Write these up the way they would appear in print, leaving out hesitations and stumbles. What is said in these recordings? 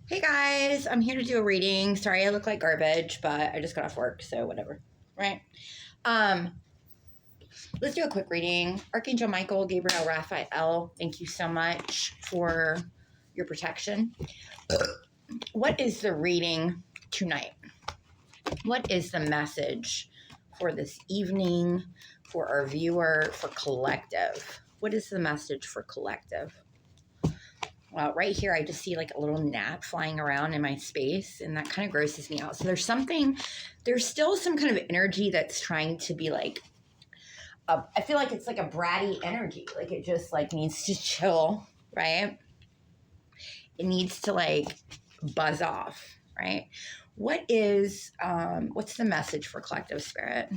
Hey guys, I'm here to do a reading. Sorry I look like garbage, but I just got off work, so whatever. Right? Um, let's do a quick reading. Archangel Michael, Gabriel, Raphael, thank you so much for your protection. What is the reading tonight? What is the message for this evening, for our viewer, for collective? What is the message for collective? Well, right here, I just see like a little gnat flying around in my space, and that kind of grosses me out. So there's still some kind of energy that's trying to be like, I feel like it's like a bratty energy. Like it just like needs to chill, right? It needs to like buzz off, right? What's the message for collective spirit?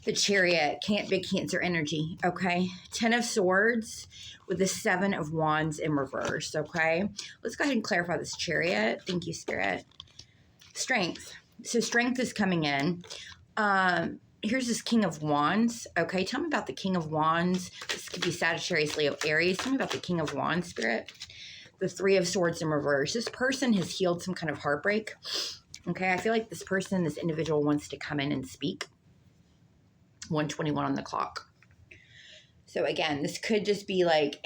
The Chariot, big Cancer energy, okay? 10 of Swords with the 7 of Wands in reverse, okay? Let's go ahead and clarify this Chariot. Thank you, Spirit. Strength. So strength is coming in. Here's this King of Wands, okay? Tell me about the King of Wands. This could be Sagittarius, Leo, Aries. Tell me about the King of Wands, Spirit. The 3 of Swords in reverse. This person has healed some kind of heartbreak, okay? I feel like this individual wants to come in and speak. 1:21 on the clock. So again, this could just be like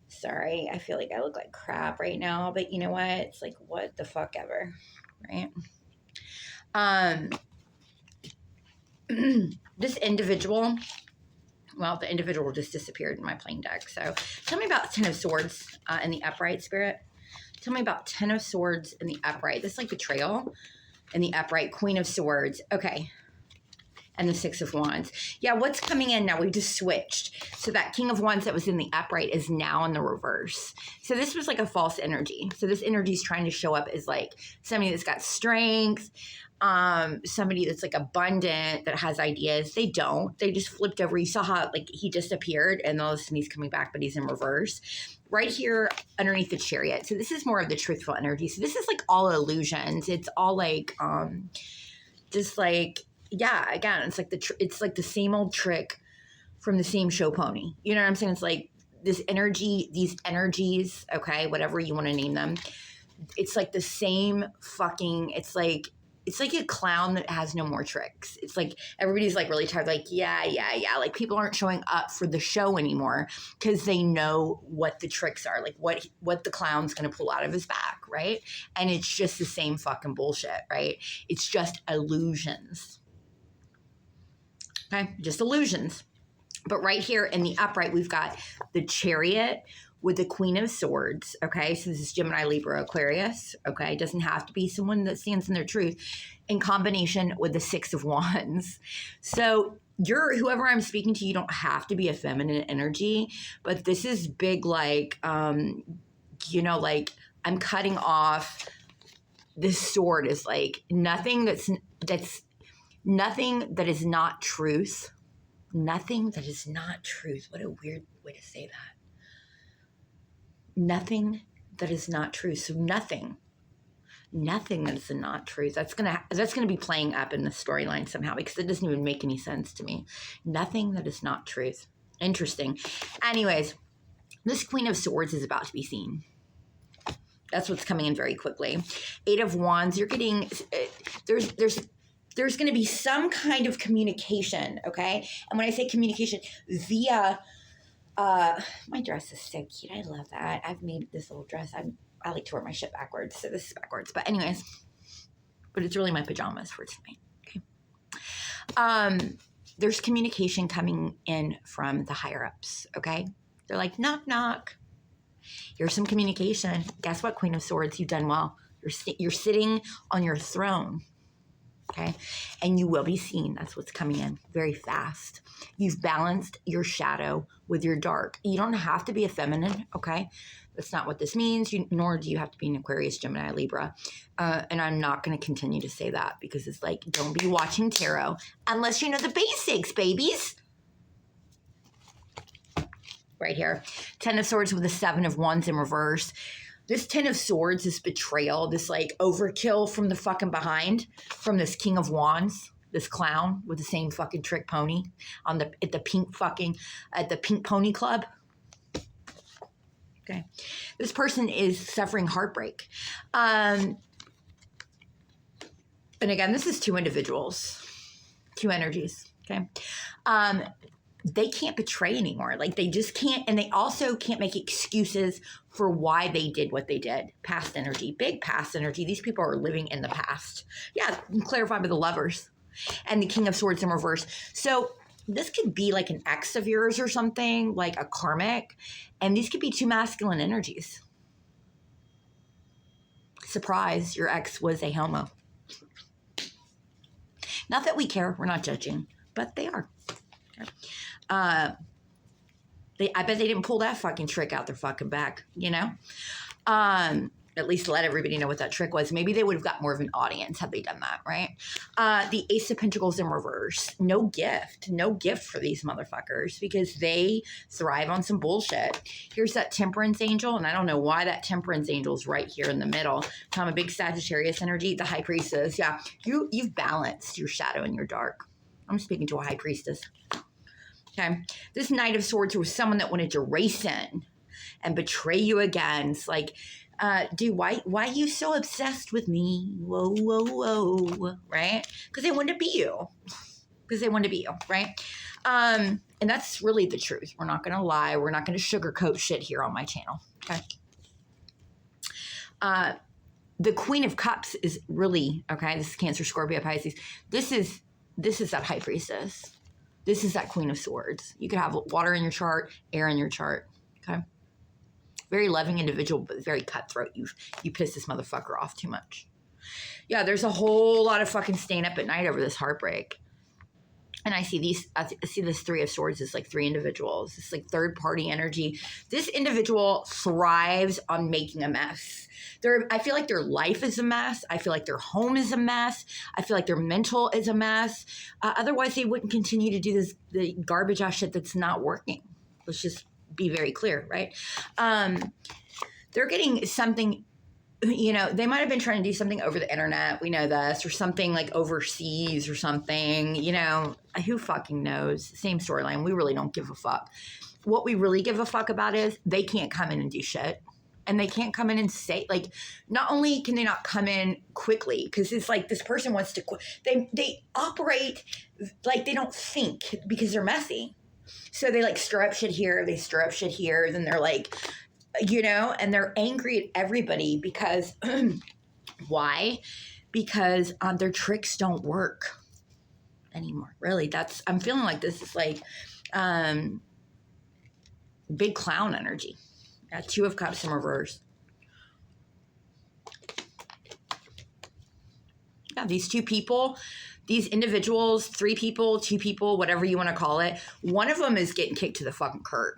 sorry, I feel like I look like crap right now, but you know what? It's like, what the fuck ever, right? This individual, well, the individual just disappeared in my playing deck. So tell me about 10 of Swords in the upright, Spirit. Tell me about 10 of Swords in the upright. This is like betrayal in the upright. Queen of Swords. Okay. And the 6 of Wands. Yeah, what's coming in now? We just switched. So that King of Wands that was in the upright is now in the reverse. So this was like a false energy. So this energy is trying to show up as like somebody that's got strength, somebody that's like abundant, that has ideas. They don't. They just flipped over. You saw how like he disappeared and all of a sudden he's coming back, but he's in reverse. Right here underneath the Chariot. So this is more of the truthful energy. So this is like all illusions. It's all like just like, yeah, again, it's like the same old trick from the same show pony. You know what I'm saying? It's like this energy, these energies, okay, whatever you want to name them. It's like the same fucking, it's like a clown that has no more tricks. It's like everybody's like really tired, like, yeah. Like people aren't showing up for the show anymore because they know what the tricks are, like what the clown's gonna pull out of his back, right? And it's just the same fucking bullshit, right? It's just illusions. Okay, just illusions. But right here in the upright, we've got the Chariot with the Queen of Swords. Okay, so this is Gemini, Libra, Aquarius. Okay, it doesn't have to be someone that stands in their truth, in combination with the 6 of Wands. So whoever I'm speaking to, you don't have to be a feminine energy, but this is big, like, like I'm cutting off. This sword is like nothing that's nothing that is not truth. Nothing that is not truth. What a weird way to say that. Nothing that is not truth. So nothing that is not truth. That's gonna be playing up in the storyline somehow because it doesn't even make any sense to me. Nothing that is not truth. Interesting. Anyways, this Queen of Swords is about to be seen. That's what's coming in very quickly. 8 of Wands. You're getting there's going to be some kind of communication, okay? And when I say communication, via, my dress is so cute. I love that. I've made this little dress. I like to wear my shit backwards, so this is backwards. But anyways, but it's really my pajamas for tonight, okay? There's communication coming in from the higher-ups, okay? They're like, knock, knock. Here's some communication. Guess what, Queen of Swords? You've done well. You're sitting on your throne. Okay, and you will be seen. That's what's coming in very fast. You've balanced your shadow with your dark. You don't have to be a feminine, okay? That's not what this means, nor do you have to be an Aquarius, Gemini, Libra. And I'm not going to continue to say that because it's like, don't be watching tarot unless you know the basics, babies. Right here, 10 of Swords with the 7 of Wands in reverse. This 10 of Swords, this betrayal, this like overkill from the fucking behind, from this King of Wands, this clown with the same fucking trick pony at the pink pony club. Okay. This person is suffering heartbreak. And again, this is 2 individuals, 2 energies. Okay. They can't betray anymore. Like they just can't. And they also can't make excuses for why they did what they did. Past energy, big past energy. These people are living in the past. Yeah. Clarified by the Lovers and the King of Swords in reverse. So this could be like an ex of yours or something, like a karmic. And these could be 2 masculine energies. Surprise, your ex was a homo. Not that we care. We're not judging. But they are. I bet they didn't pull that fucking trick out their fucking back, you know? At least let everybody know what that trick was. Maybe they would have got more of an audience had they done that, right? The Ace of Pentacles in reverse. No gift. No gift for these motherfuckers because they thrive on some bullshit. Here's that Temperance Angel, and I don't know why that Temperance Angel's right here in the middle. I'm a big Sagittarius energy. The High Priestess, yeah. You've balanced your shadow and your dark. I'm speaking to a High Priestess. Okay. This Knight of Swords was someone that wanted to race in and betray you again. It's like, dude, why are you so obsessed with me? Whoa, whoa, whoa, right? Because they wanted to be you. Because they wanted to be you, right? And that's really the truth. We're not going to lie. We're not going to sugarcoat shit here on my channel, okay? The Queen of Cups is really, okay, this is Cancer, Scorpio, Pisces. This is that High Priestess. This is that Queen of Swords. You could have water in your chart, air in your chart, okay? Very loving individual, but very cutthroat. You piss this motherfucker off too much. Yeah, there's a whole lot of fucking staying up at night over this heartbreak. And I see this 3 of Swords is like 3 individuals. It's like third party energy. This individual thrives on making a mess. I feel like their life is a mess. I feel like their home is a mess. I feel like their mental is a mess. Otherwise, they wouldn't continue to do the garbage ass shit that's not working. Let's just be very clear, right? They're getting something, you know, they might have been trying to do something over the internet. We know this, or something like overseas or something, you know, who fucking knows? Same storyline. We really don't give a fuck. What we really give a fuck about is they can't come in and do shit. And they can't come in and say, like, not only can they not come in quickly, because it's like this person wants to, they operate like they don't think because they're messy. So they like stir up shit here, they stir up shit here, then they're like, you know, and they're angry at everybody because, why? Because their tricks don't work anymore. Really, I'm feeling like this is like big clown energy. 2 of Cups in reverse. Yeah, these 2 people, these individuals, 3 people, 2 people, whatever you want to call it, one of them is getting kicked to the fucking curb.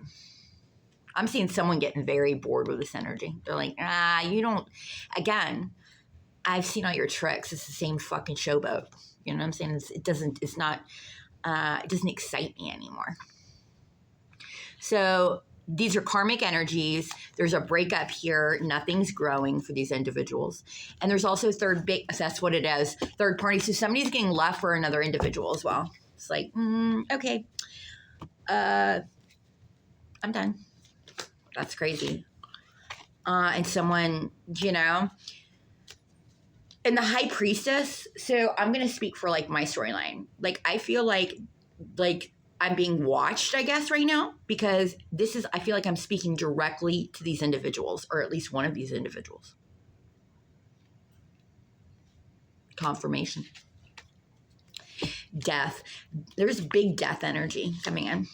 I'm seeing someone getting very bored with this energy. They're like, you don't, again, I've seen all your tricks. It's the same fucking showboat. You know what I'm saying? It doesn't excite me anymore. So these are karmic energies. There's a breakup here. Nothing's growing for these individuals. And there's also that's what it is. Third party. So somebody's getting left for another individual as well. It's like, okay. I'm done. That's crazy. And someone, you know, and the High Priestess. So I'm going to speak for like my storyline. Like, I feel like I'm being watched, I guess, right now, because I feel like I'm speaking directly to these individuals, or at least one of these individuals. Confirmation. Death. There's big death energy coming in.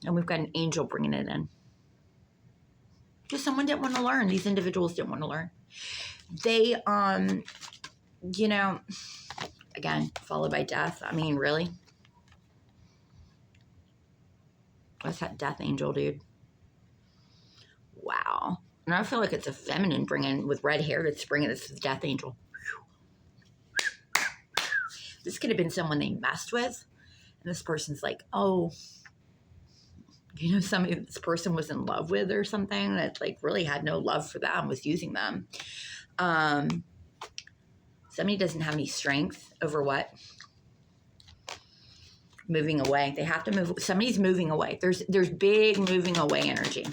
And we've got an angel bringing it in. Because someone didn't want to learn. These individuals didn't want to learn. They, you know, again, followed by death. I mean, really? What's that death angel, dude? Wow. And I feel like it's a feminine bringing with red hair that's bringing this death angel. This could have been someone they messed with. And this person's like, oh, you know, somebody this person was in love with or something that like really had no love for them, was using them. Somebody doesn't have any strength over what? Moving away. They have to move. Somebody's moving away. There's big moving away energy.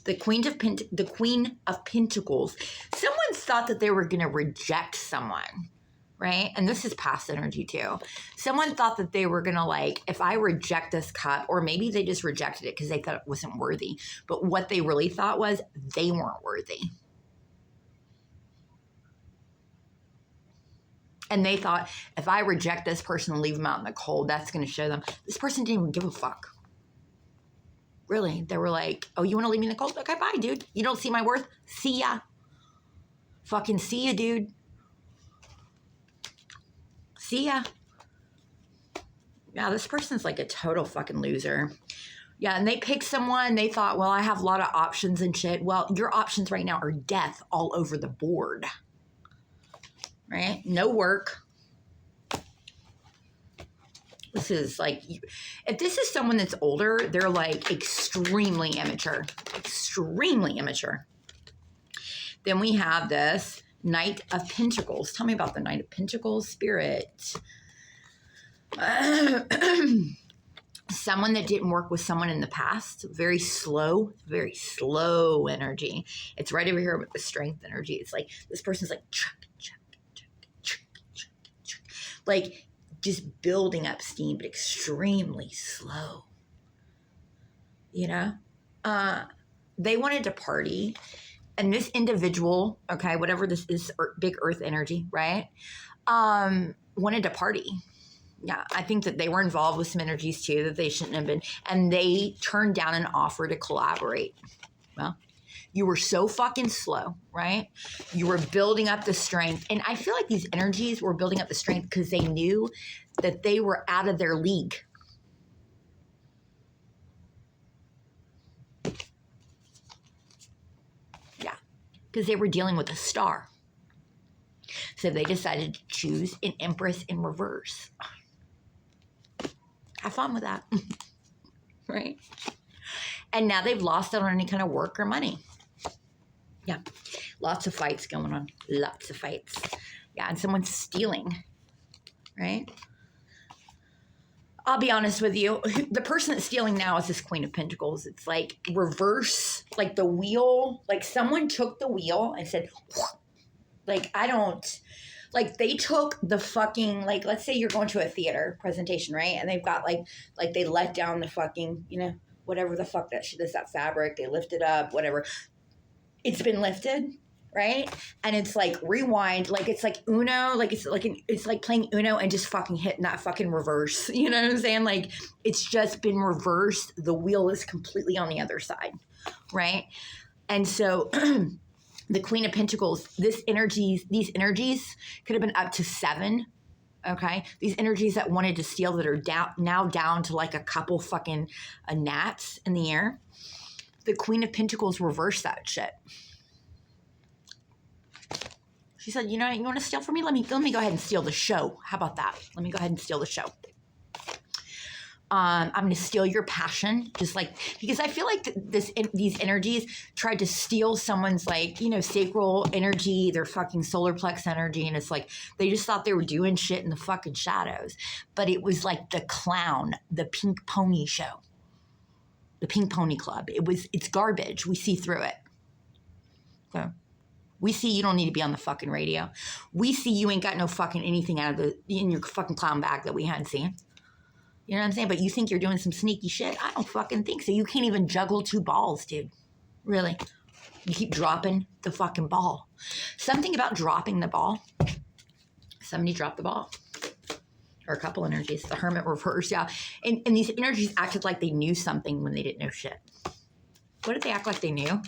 The Queen of Pentacles. Someone thought that they were going to reject someone, right? And this is past energy too. Someone thought that they were going to like, if I reject this cup, or maybe they just rejected it because they thought it wasn't worthy. But what they really thought was they weren't worthy. And they thought, if I reject this person and leave them out in the cold, that's going to show them. This person didn't even give a fuck. Really. They were like, oh, you want to leave me in the cold? Okay, bye, dude. You don't see my worth? See ya. Fucking see ya, dude. See ya. Yeah, this person's like a total fucking loser. Yeah, and they picked someone. They thought, well, I have a lot of options and shit. Well, your options right now are death all over the board. Right? No work. This is like, if this is someone that's older, they're like extremely immature. Extremely immature. Then we have this Knight of Pentacles. Tell me about the Knight of Pentacles, Spirit. Someone that didn't work with someone in the past. Very slow energy. It's right over here with the Strength energy. It's like, this person's like, like just building up steam, but extremely slow. You know? They wanted to party. And this individual, okay, whatever this is, big earth energy, right? Wanted to party. Yeah, I think that they were involved with some energies too that they shouldn't have been. And they turned down an offer to collaborate. Well, you were so fucking slow, right? You were building up the strength. And I feel like these energies were building up the strength because they knew that they were out of their league. Yeah, because they were dealing with a star. So they decided to choose an Empress in reverse. Have fun with that. Right? And now they've lost out on any kind of work or money. Yeah. Lots of fights going on. Lots of fights. Yeah. And someone's stealing. Right? I'll be honest with you. The person that's stealing now is this Queen of Pentacles. It's like reverse, like the wheel. Like someone took the wheel and said, like, I don't, like they took the fucking, like, let's say you're going to a theater presentation, right? And they've got like they let down the fucking, you know, whatever the fuck that shit is, that fabric. They lift it up, whatever. It's been lifted, right? And it's like rewind, like it's like Uno, like it's like playing Uno and just fucking hitting that fucking reverse. You know what I'm saying? Like it's just been reversed. The wheel is completely on the other side, right? And so the Queen of Pentacles, these energies could have been up to 7. Okay, these energies that wanted to steal that are down to like a couple fucking gnats in the air. The Queen of Pentacles reversed that shit. She said, you know, you want to steal from me? Let me go ahead and steal the show. How about that? Let me go ahead and steal the show. I'm going to steal your passion, just like, because I feel like these energies tried to steal someone's like, you know, sacral energy, their fucking solar plex energy. And it's like, they just thought they were doing shit in the fucking shadows. But it was like the clown, the Pink Pony show, the Pink Pony Club. It's garbage. We see through it. So we see you don't need to be on the fucking radio. We see you ain't got no fucking anything in your fucking clown bag that we hadn't seen. You know what I'm saying? But you think you're doing some sneaky shit? I don't fucking think so. You can't even juggle 2 balls, dude. Really. You keep dropping the fucking ball. Something about dropping the ball. Somebody dropped the ball. Or a couple energies. The Hermit reverse, yeah. And these energies acted like they knew something when they didn't know shit. What did they act like they knew?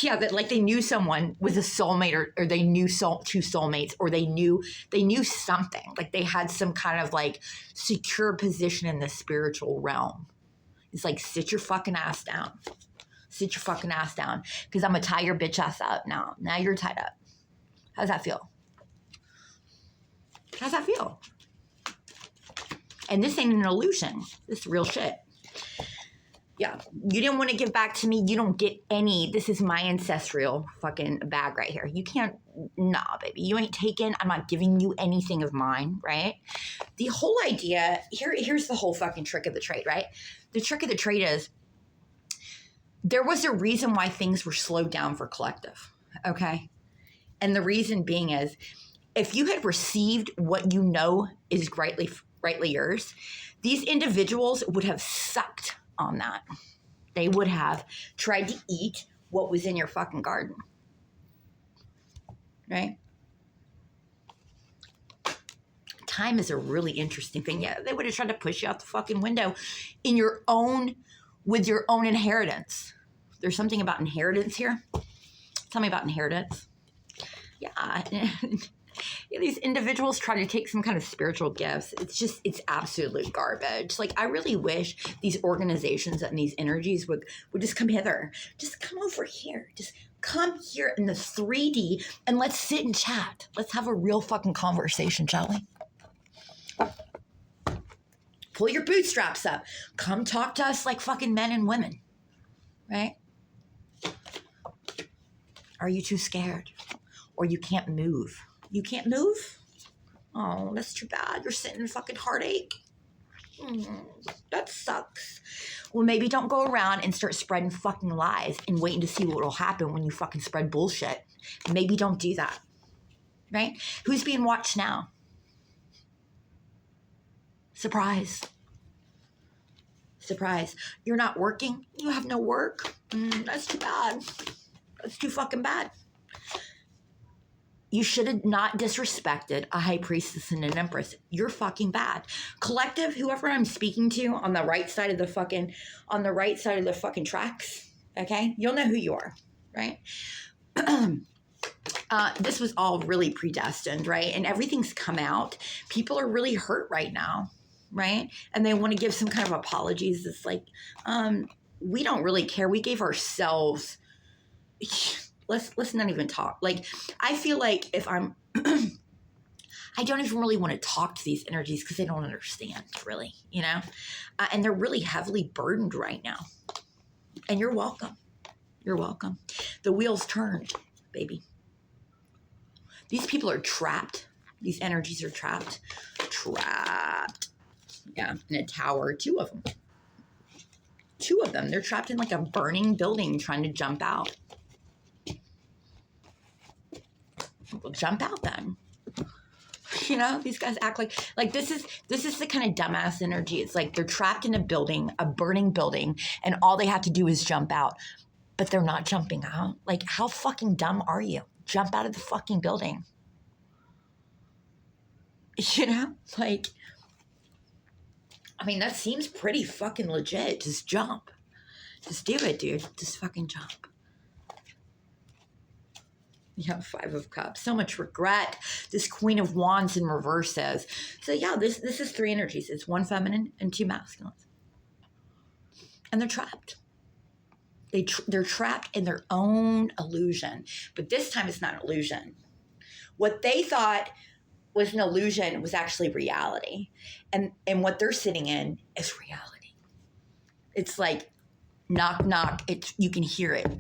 Yeah, that like they knew someone was a soulmate, or they knew 2 soulmates, or they knew something. Like they had some kind of like secure position in the spiritual realm. It's like, sit your fucking ass down. Sit your fucking ass down. Because I'm going to tie your bitch ass up now. Now you're tied up. How's that feel? How's that feel? And this ain't an illusion. This is real shit. Yeah, you didn't want to give back to me. You don't get any. This is my ancestral fucking bag right here. You can't, nah, baby. You ain't taking. I'm not giving you anything of mine, right? The whole idea, here's the whole fucking trick of the trade, right? The trick of the trade is there was a reason why things were slowed down for collective, okay? And the reason being is, if you had received what you know is rightly yours, these individuals would have sucked on that. They would have tried to eat what was in your fucking garden, right? Time is a really interesting thing. Yeah, they would have tried to push you out the fucking window with your own inheritance. There's something about inheritance here. Tell me about inheritance. Yeah. These individuals try to take some kind of spiritual gifts. It's absolute garbage. Like, I really wish these organizations and these energies would just come hither. Just come over here. Just come here in the 3D and let's sit and chat. Let's have a real fucking conversation, shall we? Pull your bootstraps up. Come talk to us like fucking men and women, right? Are you too scared? Or you can't move? You can't move? Oh, that's too bad. You're sitting in fucking heartache. That sucks. Well, maybe don't go around and start spreading fucking lies and waiting to see what will happen when you fucking spread bullshit. Maybe don't do that, right? Who's being watched now? Surprise. Surprise. You're not working? You have no work? That's too bad. That's too fucking bad. You should have not disrespected a high priestess and an empress. You're fucking bad. Collective, whoever I'm speaking to on the right side of the fucking tracks, okay? You'll know who you are, right? This was all really predestined, right? And everything's come out. People are really hurt right now, right? And they want to give some kind of apologies. It's like, we don't really care. We gave ourselves... Let's not even talk. Like, I feel like if I'm, I don't even really want to talk to these energies because they don't understand, really, you know? And they're really heavily burdened right now. And you're welcome. You're welcome. The wheels turned, baby. These people are trapped. These energies are trapped. Trapped. Yeah, in a tower. Two of them. They're trapped in like a burning building trying to jump out. Well, jump out then. You know, these guys act like this is the kind of dumbass energy. It's like they're trapped in a building, a burning building, and all they have to do is jump out. But they're not jumping out. Like, how fucking dumb are you? Jump out of the fucking building. You know? Like, I mean, that seems pretty fucking legit. Just jump. Just do it, dude. Just fucking jump. Yeah, 5 of Cups. So much regret. This Queen of Wands in reverse says. So yeah, this is 3 energies. It's 1 feminine and 2 masculines. And they're trapped. They're trapped in their own illusion. But this time it's not an illusion. What they thought was an illusion was actually reality. And what they're sitting in is reality. It's like knock, knock. You can hear it.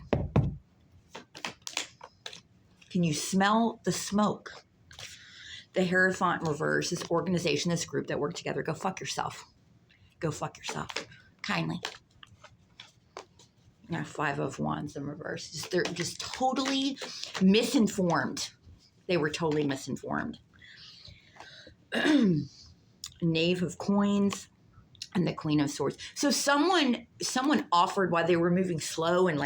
Can you smell the smoke? The Hierophant in reverse, this organization, this group that work together, go fuck yourself. Go fuck yourself. Kindly. Yeah, 5 of Wands in reverse. They're just totally misinformed. They were totally misinformed. Knave of Coins and the Queen of Swords. So someone offered while they were moving slow and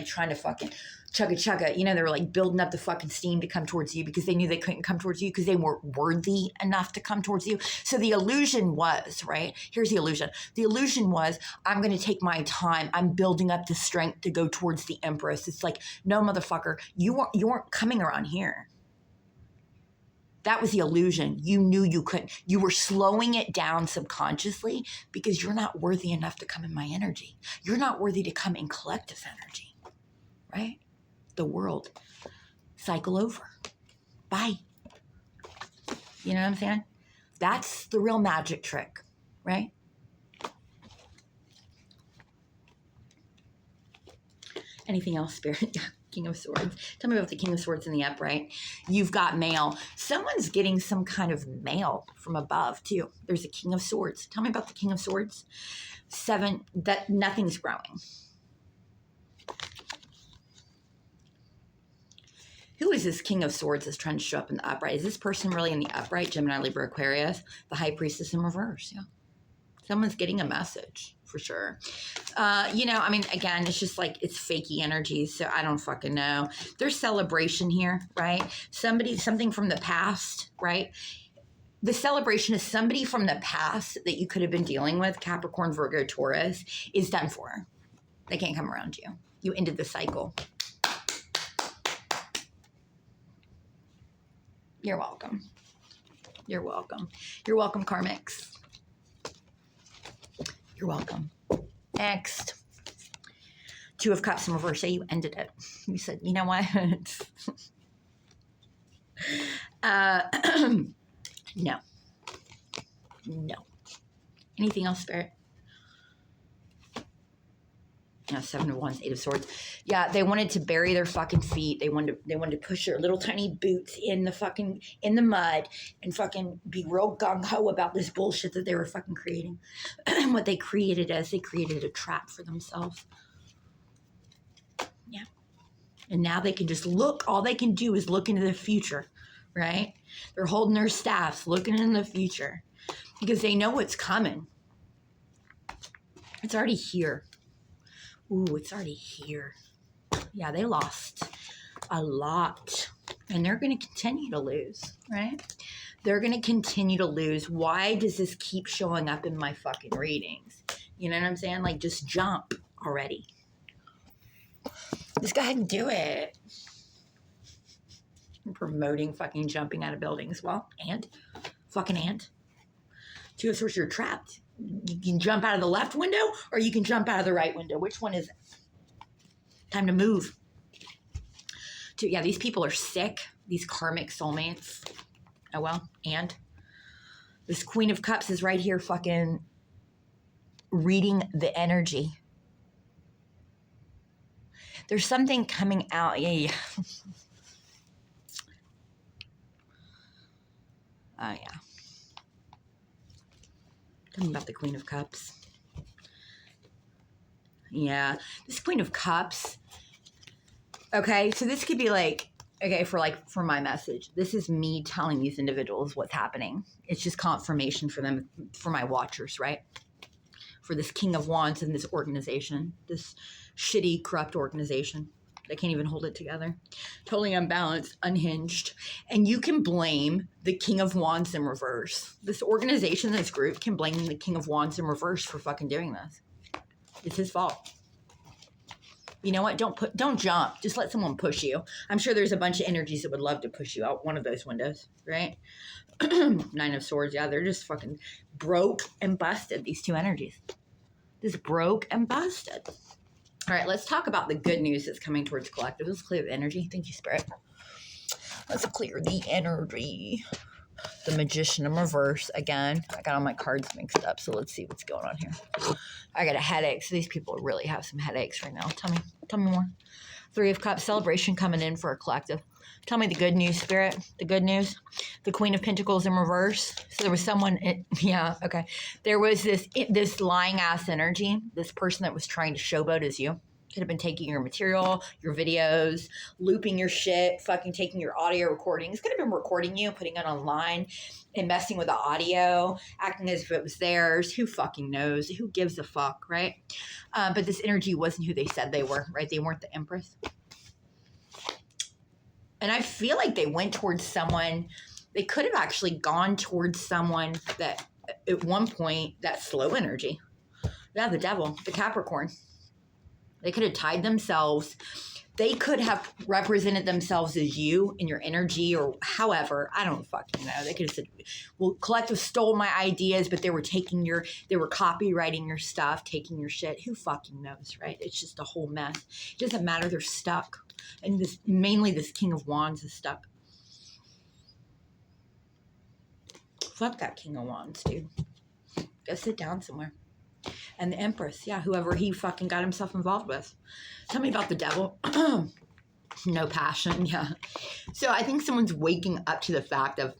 trying to fucking chugga. You know, they were like building up the fucking steam to come towards you because they knew they couldn't come towards you because they weren't worthy enough to come towards you. So the illusion was, right? Here's the illusion. The illusion was, I'm going to take my time. I'm building up the strength to go towards the Empress. It's like, no, motherfucker, you weren't coming around here. That was the illusion. You knew you couldn't. You were slowing it down subconsciously because you're not worthy enough to come in my energy. You're not worthy to come in collective energy, right? The world. Cycle over. Bye. You know what I'm saying? That's the real magic trick, right? Anything else, Spirit? King of Swords. Tell me about the King of Swords in the upright. You've got mail. Someone's getting some kind of mail from above, too. There's a King of Swords. Tell me about the King of Swords. 7, that nothing's growing. Who is this King of Swords that's trying to show up in the upright? Is this person really in the upright? Gemini, Libra, Aquarius, the High Priestess in reverse. Yeah. Someone's getting a message for sure. You know, I mean, again, it's just like it's fakey energies, so I don't fucking know. There's celebration here, right? Something from the past, right? The celebration is somebody from the past that you could have been dealing with, Capricorn, Virgo, Taurus, is done for. They can't come around you. You ended the cycle. You're welcome. You're welcome. You're welcome, karmics. You're welcome. Next. Two of Cups in reverse. Say you ended it. You said, you know what? No. No. Anything else, Spirit? Yeah, Seven of Wands, Eight of Swords. Yeah, they wanted to bury their fucking feet. They wanted to push their little tiny boots in the mud and fucking be real gung-ho about this bullshit that they were fucking creating. And what they created they created a trap for themselves. Yeah. And now they can just look. All they can do is look into the future, right? They're holding their staffs, looking in the future because they know what's coming. It's already here. Ooh, it's already here. Yeah, they lost a lot. And they're going to continue to lose, right? They're going to continue to lose. Why does this keep showing up in my fucking readings? You know what I'm saying? Like, just jump already. Just go ahead and do it. I'm promoting fucking jumping out of buildings. Well, fucking and. Two of Swords, you're trapped. You can jump out of the left window or you can jump out of the right window. Which one is it? Time to move. Yeah, these people are sick. These karmic soulmates. Oh, well. And this Queen of Cups is right here fucking reading the energy. There's something coming out. Yeah. Oh, yeah. Talking about the Queen of Cups. Yeah. This Queen of Cups. Okay. So this could be like, okay, for my message. This is me telling these individuals what's happening. It's just confirmation for them, for my watchers, right? For this King of Wands and this organization. This shitty, corrupt organization. They can't even hold it together. Totally unbalanced, unhinged. And you can blame the King of Wands in reverse. This organization, this group can blame the King of Wands in reverse for fucking doing this. It's his fault. You know what? Don't jump. Just let someone push you. I'm sure there's a bunch of energies that would love to push you out one of those windows, right? Nine of Swords. Yeah, they're just fucking broke and busted, these two energies. Just broke and busted. All right, let's talk about the good news that's coming towards collective. Let's clear the energy. Thank you, Spirit. Let's clear the energy. The Magician in reverse. Again, I got all my cards mixed up, so let's see what's going on here. I got a headache, so these people really have some headaches right now. Tell me more. Three of Cups, celebration coming in for a collective. Tell me the good news, Spirit. The good news. The Queen of Pentacles in reverse. So there was someone, yeah, okay. There was this lying ass energy. This person that was trying to showboat as you. Could have been taking your material, your videos, looping your shit, fucking taking your audio recordings. Could have been recording you, putting it online, and messing with the audio, acting as if it was theirs. Who fucking knows? Who gives a fuck, right? But this energy wasn't who they said they were, right? They weren't the Empress. And I feel like they went towards someone, they could have actually gone towards someone that at one point, that slow energy. Yeah, the Devil, the Capricorn. They could have tied themselves. They could have represented themselves as you in your energy or however. I don't fucking know. They could have said, well, collective stole my ideas, but they were copywriting your stuff, taking your shit. Who fucking knows, right? It's just a whole mess. It doesn't matter. They're stuck. And mainly this King of Wands is stuck. Fuck that King of Wands, dude. Go sit down somewhere. And the Empress, yeah, whoever he fucking got himself involved with. Tell me about the Devil. No passion, yeah. So I think someone's waking up to the fact of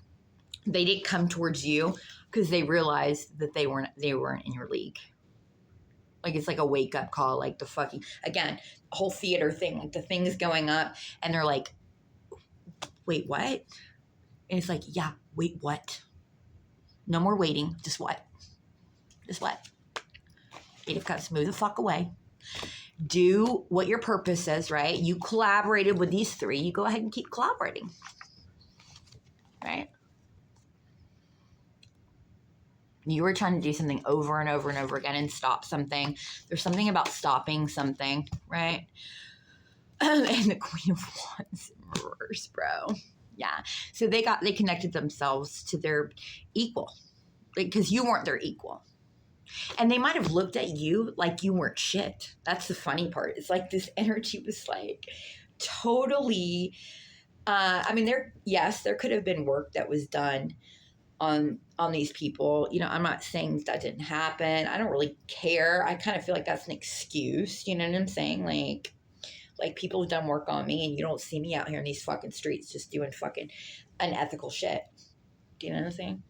they didn't come towards you because they realized that they weren't in your league. Like it's like a wake up call, like the fucking, again, whole theater thing, like the thing is going up and they're like, wait, what? And it's like, yeah, wait, what? No more waiting. Just what? Just what? Native cuts, move the fuck away. Do what your purpose is, right? You collaborated with these three. You go ahead and keep collaborating, right? You were trying to do something over and over and over again and stop something. There's something about stopping something, right? And the Queen of Wands in reverse, bro. Yeah. So they connected themselves to their equal, because you weren't their equal. And they might have looked at you like you weren't shit. That's the funny part. It's like this energy was like totally, I mean, there could have been work that was done on these people. You know, I'm not saying that didn't happen. I don't really care. I kind of feel like that's an excuse. You know what I'm saying? Like people have done work on me and you don't see me out here in these fucking streets just doing fucking unethical shit. Do you know what I'm saying?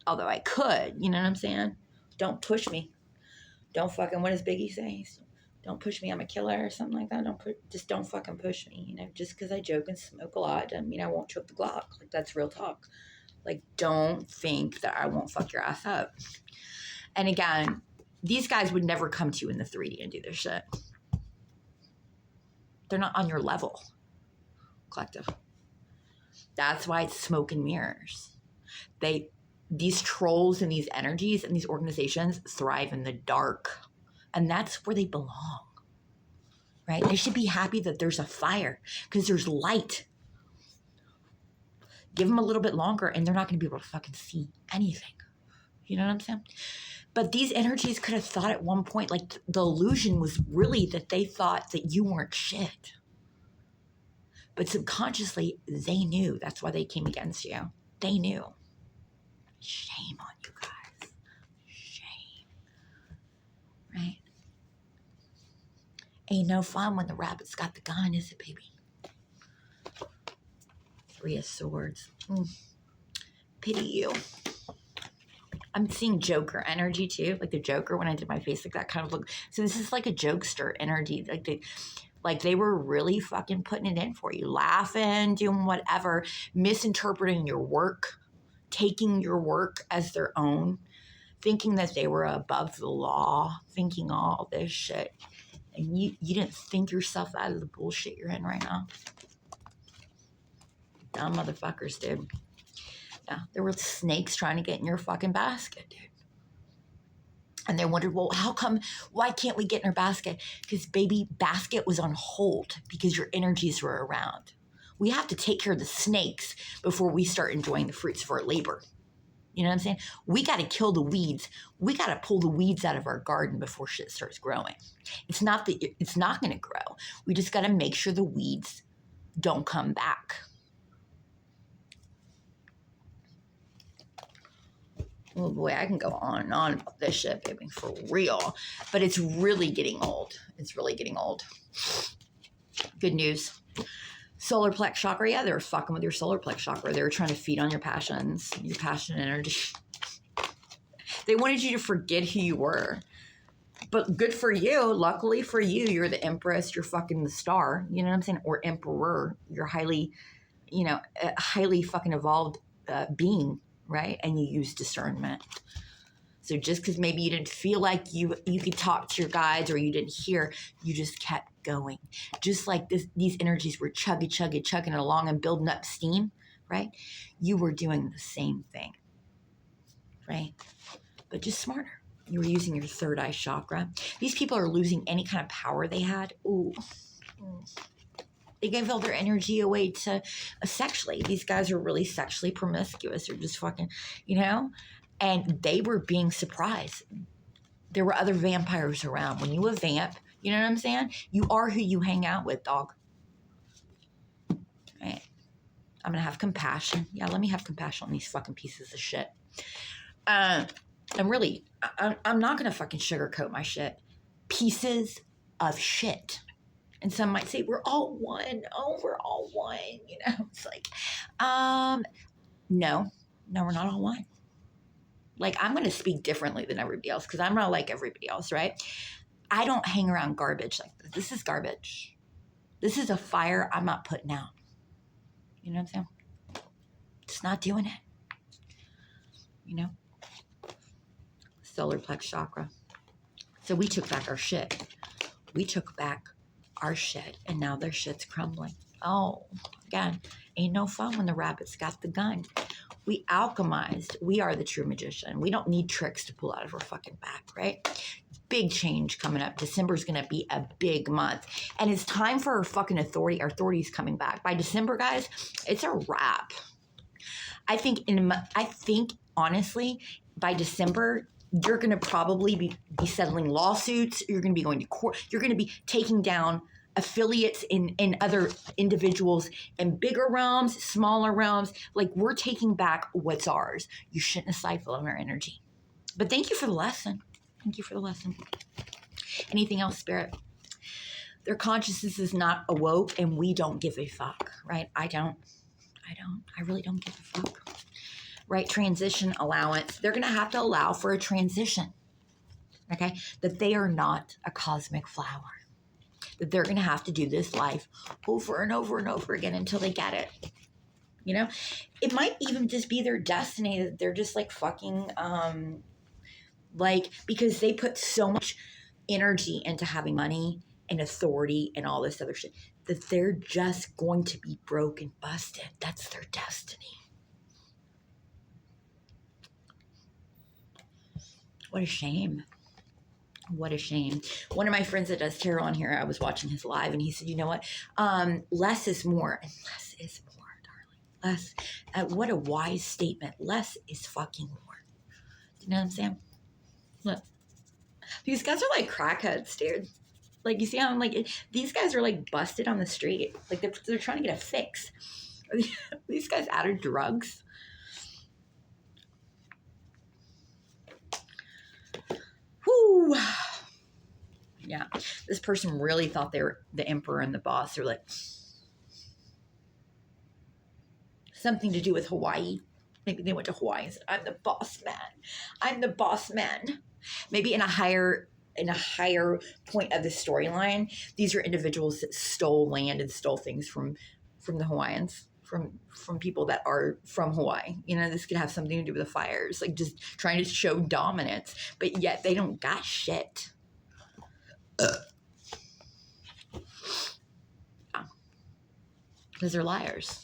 Although I could, you know what I'm saying? Don't push me. Don't fucking, what does Biggie say? Don't push me, I'm a killer or something like that. Just don't fucking push me. You know, just because I joke and smoke a lot doesn't mean I won't choke the Glock. Like, that's real talk. Like, don't think that I won't fuck your ass up. And again, these guys would never come to you in the 3D and do their shit. They're not on your level, collective. That's why it's smoke and mirrors. These trolls and these energies and these organizations thrive in the dark. And that's where they belong, right? They should be happy that there's a fire because there's light. Give them a little bit longer and they're not going to be able to fucking see anything. You know what I'm saying? But these energies could have thought at one point, like the illusion was really that they thought that you weren't shit. But subconsciously, they knew. That's why they came against you. They knew. Shame on you guys. Shame. Right? Ain't no fun when the rabbit's got the gun, is it, baby? 3 of Swords. Pity you. I'm seeing Joker energy too. Like the Joker when I did my face, like that kind of look. So this is like a jokester energy. Like they were really fucking putting it in for you. Laughing, doing whatever. Misinterpreting your work. Taking your work as their own, thinking that they were above the law, thinking all this shit. And you didn't think yourself out of the bullshit you're in right now. Dumb motherfuckers, dude. Yeah, there were snakes trying to get in your fucking basket, dude. And they wondered, well, why can't we get in our basket? Because baby, basket was on hold because your energies were around. We have to take care of the snakes before we start enjoying the fruits of our labor. You know what I'm saying? We got to kill the weeds. We got to pull the weeds out of our garden before shit starts growing. It's not going to grow. We just got to make sure the weeds don't come back. Oh boy, I can go on and on about this shit, baby, for real. But it's really getting old. It's really getting old. Good news. Solar plex chakra, yeah, they were fucking with your solar plex chakra. They were trying to feed on your passions, your passion energy. They wanted you to forget who you were. But good for you. Luckily for you, you're the empress. You're fucking the star. You know what I'm saying? Or emperor. You're highly fucking evolved being, right? And you use discernment. So just because maybe you didn't feel like you could talk to your guides or you didn't hear, you just kept going. Just like these energies were chugging it along and building up steam, right? You were doing the same thing, right? But just smarter. You were using your third eye chakra. These people are losing any kind of power they had. Ooh. They gave all their energy away to sexually. These guys are really sexually promiscuous. They're just fucking, you know? And they were being surprised. There were other vampires around. When you a vamp, you know what I'm saying? You are who you hang out with, dog. Right? I'm going to have compassion. Yeah, let me have compassion on these fucking pieces of shit. And really, I'm not going to fucking sugarcoat my shit. Pieces of shit. And some might say, we're all one. Oh, we're all one. You know, it's like, no, we're not all one. Like, I'm going to speak differently than everybody else because I'm not like everybody else, right? I don't hang around garbage like this. This is garbage. This is a fire I'm not putting out. You know what I'm saying? It's not doing it. You know? Solar plex chakra. So we took back our shit. We took back our shit, and now their shit's crumbling. Oh, again, ain't no fun when the rabbit's got the gun. We alchemized. We are the true magician. We don't need tricks to pull out of our fucking back, right? Big change coming up. December's going to be a big month. And it's time for our fucking authority. Our authority's coming back. By December, guys, it's a wrap. I think honestly, by December, you're going to probably be settling lawsuits. You're going to be going to court. You're going to be taking down affiliates in other individuals in bigger realms, smaller realms. Like, we're taking back what's ours. You shouldn't have stifled on our energy. But thank you for the lesson. Thank you for the lesson. Anything else, Spirit? Their consciousness is not awoke, and we don't give a fuck, right? I really don't give a fuck. Right? Transition allowance. They're going to have to allow for a transition. Okay? That they are not a cosmic flower. That they're going to have to do this life over and over and over again until they get it. You know? It might even just be their destiny that they're just like fucking, because they put so much energy into having money and authority and all this other shit, that they're just going to be broke and busted. That's their destiny. What a shame. What a shame. One of my friends that does tarot on here, I was watching his live, and he said, you know what? Less is more. And less is more, darling. Less. What a wise statement. Less is fucking more. Do you know what I'm saying? Look. These guys are like crackheads, dude. Like, you see how I'm like, these guys are like busted on the street. Like, they're trying to get a fix. These guys added drugs. Whoo. Yeah. This person really thought they were the emperor and the boss. They're like, something to do with Hawaii. Maybe they went to Hawaii and said, I'm the boss man. I'm the boss man. Maybe in a higher point of the storyline, these are individuals that stole land and stole things from the Hawaiians, from people that are from Hawaii. You know, this could have something to do with the fires, like just trying to show dominance, but yet they don't got shit. Because they're liars.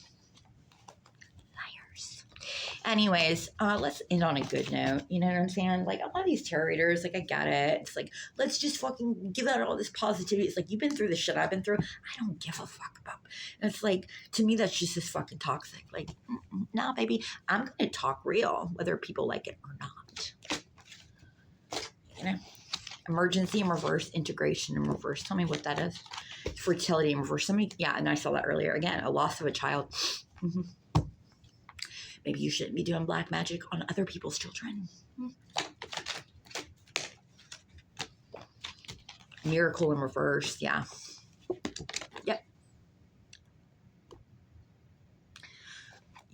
Anyways, let's end on a good note. You know what I'm saying? Like, a lot of these tarot readers, like, I get it. It's like, let's just fucking give out all this positivity. It's like, you've been through the shit I've been through. I don't give a fuck about. And it's like, to me, that's just as fucking toxic. Like, nah, baby, I'm going to talk real, whether people like it or not. You know? Emergency in reverse, integration in reverse. Tell me what that is. Fertility in reverse. Yeah, and I saw that earlier. Again, a loss of a child. Mm-hmm. Maybe you shouldn't be doing black magic on other people's children. Miracle in reverse, yeah.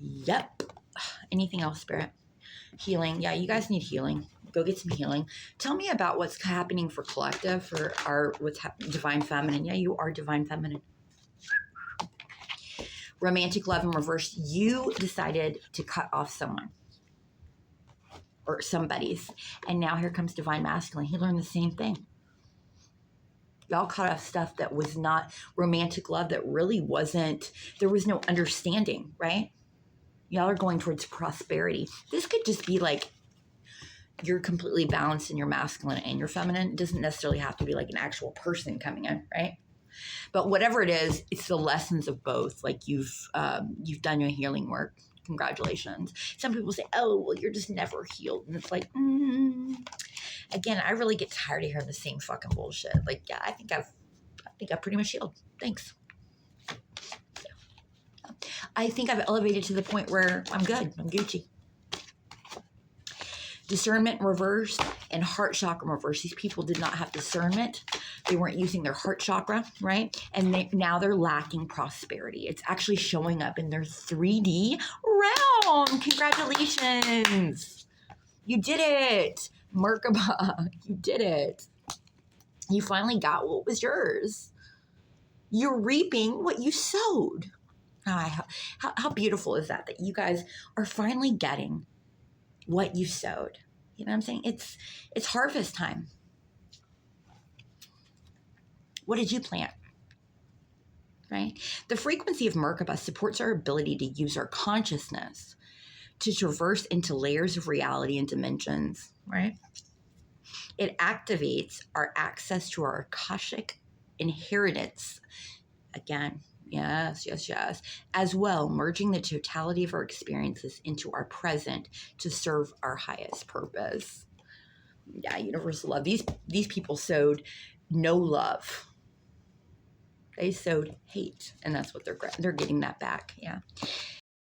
Yep. Anything else, Spirit? Healing. Yeah, you guys need healing. Go get some healing. Tell me about what's happening for collective, for our Divine Feminine. Yeah, you are Divine Feminine. Romantic love in reverse. You decided to cut off someone or somebody's, and now here comes Divine Masculine. He learned the same thing. Y'all cut off stuff that was not romantic love, that really wasn't, there was no understanding, right? Y'all are going towards prosperity. This could just be like you're completely balanced in your masculine and your feminine. It doesn't necessarily have to be like an actual person coming in, right? But whatever it is, it's the lessons of both. Like, you've done your healing work. Congratulations. Some people say, oh, well, you're just never healed. And it's like, again, I really get tired of hearing the same fucking bullshit. Like, yeah, I think I've pretty much healed. Thanks. I think I've elevated to the point where I'm good. I'm Gucci. Discernment in reverse and heart chakra in reverse. These people did not have discernment. They weren't using their heart chakra, right? And now they're lacking prosperity. It's actually showing up in their 3D realm. Congratulations. You did it. Merkaba, you did it. You finally got what was yours. You're reaping what you sowed. How beautiful is that you guys are finally getting what you sowed? You know what I'm saying? It's harvest time. What did you plant? Right? The frequency of Merkaba supports our ability to use our consciousness to traverse into layers of reality and dimensions, right? It activates our access to our Akashic inheritance. Again, yes, as well, merging the totality of our experiences into our present to serve our highest purpose. Yeah, universal love. These people sowed no love. They sowed hate, and that's what they're getting that back. Yeah.